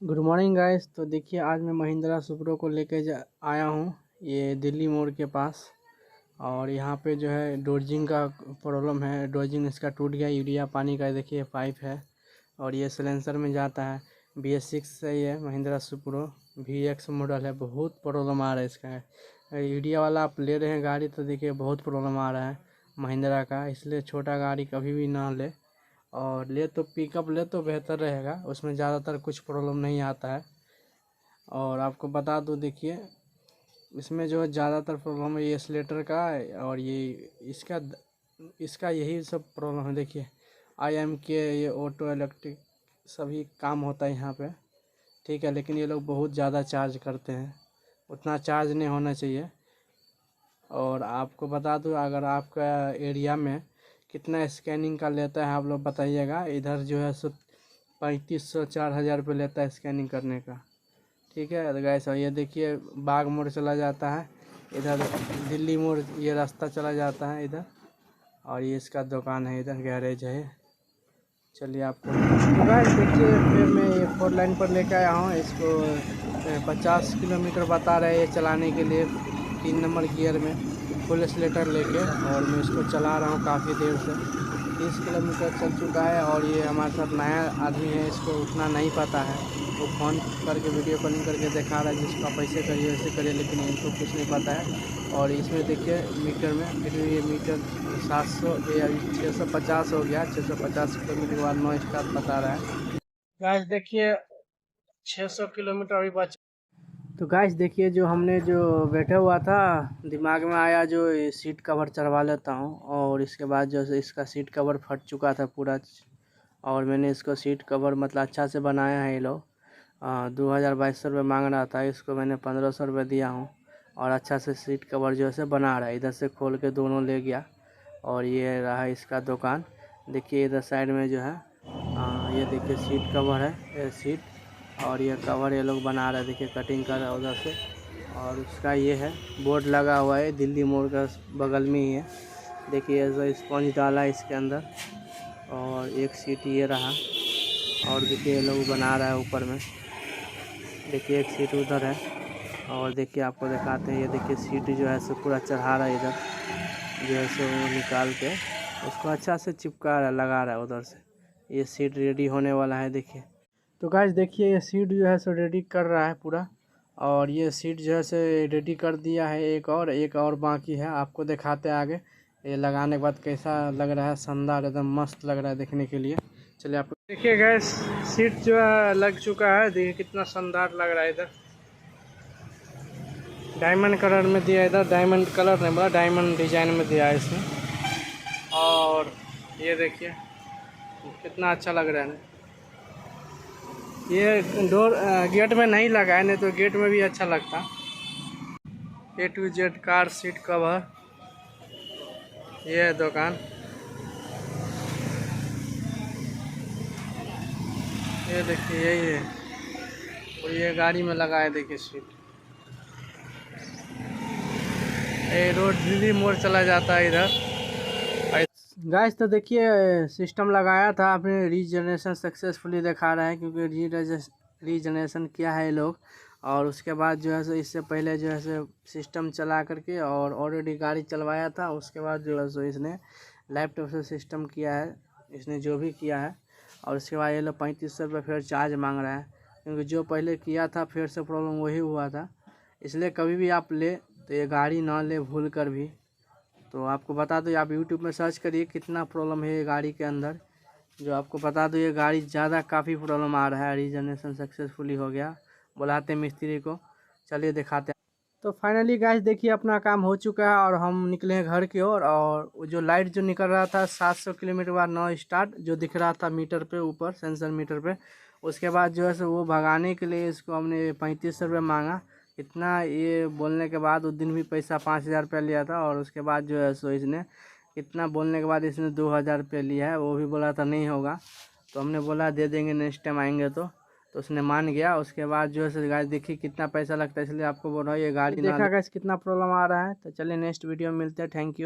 Good morning guys. तो देखिए आज मैं महिंद्रा सुपरो को लेके आया हूँ ये दिल्ली मोड़ के पास। और यहाँ पे जो है डोजिंग का प्रॉब्लम है। डोजिंग इसका टूट गया। यूरिया पानी का देखिए पाइप है और ये सिलेंसर में जाता है। BS6 से ये महिंद्रा सुपरो VX मॉडल है। बहुत प्रॉब्लम आ रहा है इसका। यूरिया वाला आप ले रहे हैं गाड़ी तो देखिए बहुत प्रॉब्लम आ रहा है महिंद्रा का। इसलिए छोटा गाड़ी कभी भी ना ले, और ले तो पिकअप ले तो बेहतर रहेगा, उसमें ज़्यादातर कुछ प्रॉब्लम नहीं आता है। और आपको बता दूं देखिए इसमें जो है ज़्यादातर प्रॉब्लम है ये एक्सीलेटर का और ये इसका यही सब प्रॉब्लम है। देखिए IMK ये ऑटो इलेक्ट्रिक सभी काम होता है यहाँ पे, ठीक है। लेकिन ये लोग बहुत ज़्यादा चार्ज करते हैं, उतना चार्ज नहीं होना चाहिए। और आपको बता दूं अगर आपका एरिया में कितना स्कैनिंग का लेता है आप लोग बताइएगा। इधर जो है सो 3500 4000 रुपये लेता है स्कैनिंग करने का, ठीक है। तो गैस ये देखिए बाग मोड़ चला जाता है इधर, दिल्ली मोड़ ये रास्ता चला जाता है इधर। और ये इसका दुकान है इधर, गैरेज है। चलिए आपको तो गाइस देखिए फिर मैं ये 4 लाइन पर लेकर आया हूँ इसको। 50 किलोमीटर बता रहे हैं ये चलाने के लिए 3 नंबर गियर में फुल एक्सीलेटर लेके। और मैं इसको चला रहा हूँ काफ़ी देर से, 30 किलोमीटर चल चुका है। और ये हमारे साथ नया आदमी है, इसको उतना नहीं पता है। वो फ़ोन करके वीडियो कॉलिंग करके दिखा रहा है जिसको आप ऐसे करिए वैसे करिए, लेकिन इनको कुछ नहीं पता है। और इसमें देखिए मीटर में फिर ये मीटर 700 या 650 हो गया। 650 किलोमीटर के बाद नो स्टार्ट बता रहा है। गाइस देखिए 600 किलोमीटर अभी बचा। तो गाइस देखिए जो हमने जो बैठा हुआ था दिमाग में आया जो ये सीट कवर चढ़वा लेता हूँ। और इसके बाद जो इसका सीट कवर फट चुका था पूरा। और मैंने इसको सीट कवर मतलब अच्छा से बनाया है ये लोग। 2200 रुपये मांग रहा था, इसको मैंने 1500 रुपये दिया हूँ। और अच्छा से सीट कवर जो है बना रहा है, इधर से खोल के दोनों ले गया। और ये रहा इसका दुकान। देखिए इधर साइड में जो है ये देखिए सीट कवर है, ये सीट। और ये कवर ये लोग बना रहे हैं, देखिए कटिंग कर रहा है उधर से। और उसका ये है बोर्ड लगा हुआ है दिल्ली मोड़ का बगल में ही है। देखिए ऐसा स्पंज डाला है इसके अंदर। और एक सीट ये रहा। और देखिए ये लोग बना रहा है ऊपर में, देखिए एक सीट उधर है। और देखिए आपको दिखाते हैं, ये देखिए सीट जो है सो पूरा चढ़ा रहा है इधर, जो है सो वो निकाल के उसको अच्छा से चिपका रहा है, लगा रहा है उधर से। ये सीट रेडी होने वाला है देखिए। तो गाइस देखिए ये सीट जो है सो रेडी कर रहा है पूरा। और ये सीट जो है से रेडी कर दिया है, एक और बाकी है, आपको दिखाते हैं आगे। ये लगाने के बाद कैसा लग रहा है, शानदार एकदम मस्त लग रहा है देखने के लिए। चलिए आपको देखिए गैस सीट जो है लग चुका है, देखिए कितना शानदार लग रहा है। इधर डायमंड कलर में दिया, इधर डायमंड कलर नहीं बोला, डायमंड डिजाइन में दिया है इसमें। और ये देखिए कितना अच्छा लग रहा है। ये डोर गेट में नहीं लगा है, नहीं तो गेट में भी अच्छा लगता। A to Z car seat cover, ये है दुकान। ये देखिए यही है, और ये गाड़ी में लगा है देखिए सीट। ये रोड दिल्ली मोड़ चला जाता है इधर। गाइस तो देखिए सिस्टम लगाया था आपने, रीजनरेशन सक्सेसफुली दिखा रहा है, क्योंकि रीजनरेशन किया है ये लोग। और उसके बाद जो है सो इससे पहले जो है सो सिस्टम चला करके और ऑलरेडी गाड़ी चलवाया था। उसके बाद जो है सो इसने लैपटॉप से सिस्टम किया है, इसने जो भी किया है। और उसके बाद ये लोग 3500 रुपये फिर चार्ज मांग रहा है, क्योंकि जो पहले किया था फिर से प्रॉब्लम वही हुआ था। इसलिए कभी भी आप ले तो ये गाड़ी ना ले भूल कर भी। तो आपको बता दो, आप यूट्यूब में सर्च करिए कितना प्रॉब्लम है ये गाड़ी के अंदर। जो आपको बता दो ये गाड़ी ज़्यादा काफ़ी प्रॉब्लम आ रहा है। रीजनरेशन सक्सेसफुली हो गया, बुलाते मिस्त्री को, चलिए दिखाते हैं। तो फाइनली गाइस देखिए अपना काम हो चुका है और हम निकले हैं घर की ओर। और जो लाइट जो निकल रहा था 700 किलोमीटर बाद नो स्टार्ट जो दिख रहा था मीटर पे ऊपर, सेंसर मीटर पे, उसके बाद जो है सो वो भगाने के लिए इसको हमने 3500 रुपये मांगा। इतना ये बोलने के बाद उस दिन भी पैसा 5000 रुपया लिया था। और उसके बाद जो है सो इसने इतना बोलने के बाद इसने 2000 रुपये लिया है, वो भी बोला था नहीं होगा। तो हमने बोला दे देंगे नेक्स्ट टाइम आएंगे तो उसने मान गया। उसके बाद जो है गाइस देखिए कितना पैसा लगता है, इसलिए आपको बोल रहा हूँ ये गाड़ी देखा गाइस कितना प्रॉब्लम आ रहा है। तो चलिए नेक्स्ट वीडियो में मिलते हैं, थैंक यू।